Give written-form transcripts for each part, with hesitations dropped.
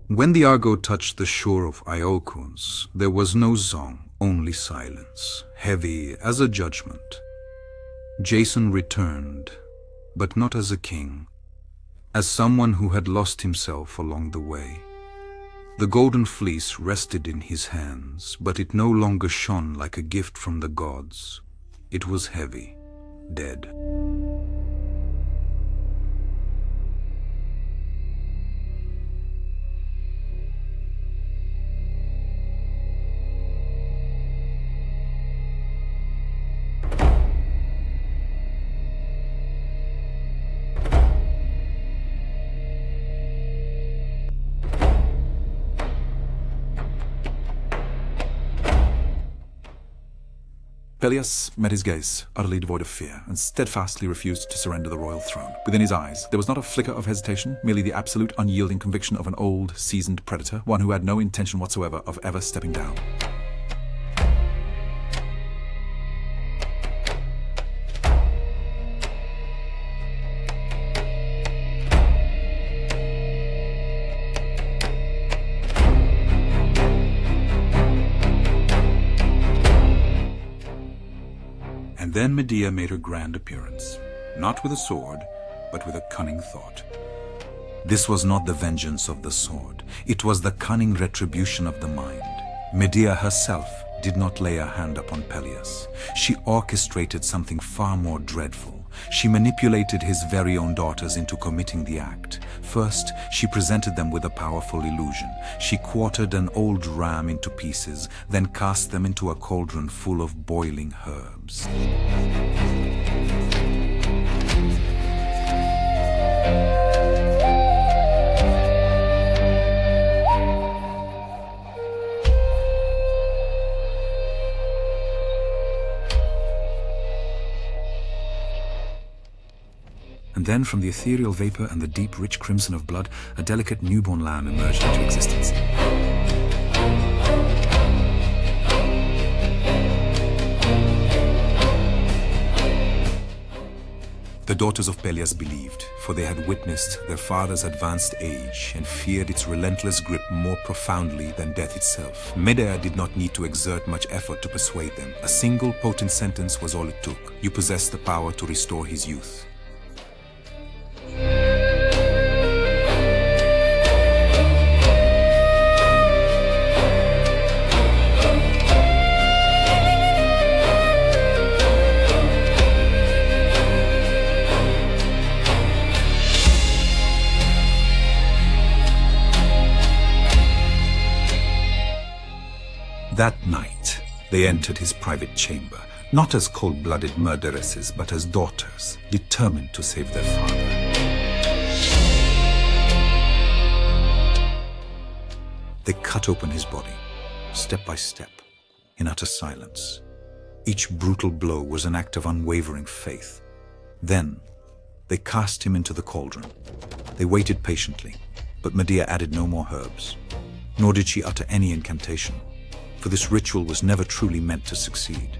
When the Argo touched the shore of Iolcus, there was no song, only silence, heavy as a judgment. Jason returned, but not as a king, as someone who had lost himself along the way. The Golden Fleece rested in his hands, but it no longer shone like a gift from the gods. It was heavy, dead. Pelias met his gaze, utterly devoid of fear, and steadfastly refused to surrender the royal throne. Within his eyes, there was not a flicker of hesitation, merely the absolute, unyielding conviction of an old, seasoned predator, one who had no intention whatsoever of ever stepping down. And then Medea made her grand appearance, not with a sword, but with a cunning thought. This was not the vengeance of the sword, it was the cunning retribution of the mind. Medea herself did not lay a hand upon Pelias. She orchestrated something far more dreadful. She manipulated his very own daughters into committing the act. First, she presented them with a powerful illusion. She quartered an old ram into pieces, then cast them into a cauldron full of boiling herbs. And then, from the ethereal vapor and the deep, rich crimson of blood, a delicate newborn lamb emerged into existence. The daughters of Pelias believed, for they had witnessed their father's advanced age and feared its relentless grip more profoundly than death itself. Medea did not need to exert much effort to persuade them. A single potent sentence was all it took. You possess the power to restore his youth. That night, they entered his private chamber, not as cold-blooded murderesses, but as daughters, determined to save their father. They cut open his body, step by step, in utter silence. Each brutal blow was an act of unwavering faith. Then, they cast him into the cauldron. They waited patiently, but Medea added no more herbs, nor did she utter any incantation, for this ritual was never truly meant to succeed.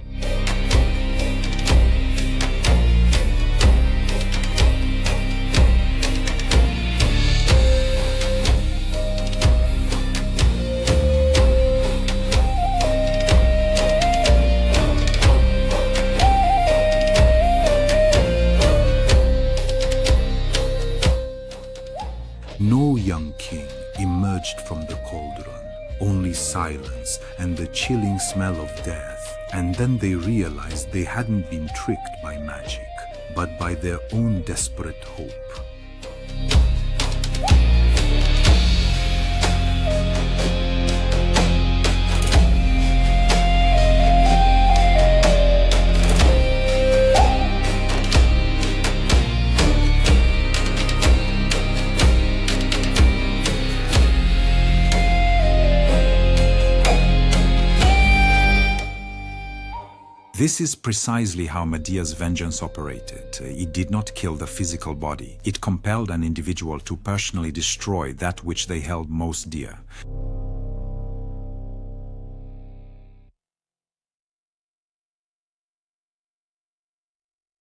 No young king emerged from the cauldron, only silence and the chilling smell of death. And then they realized they hadn't been tricked by magic, but by their own desperate hope. This is precisely how Medea's vengeance operated. It did not kill the physical body. It compelled an individual to personally destroy that which they held most dear.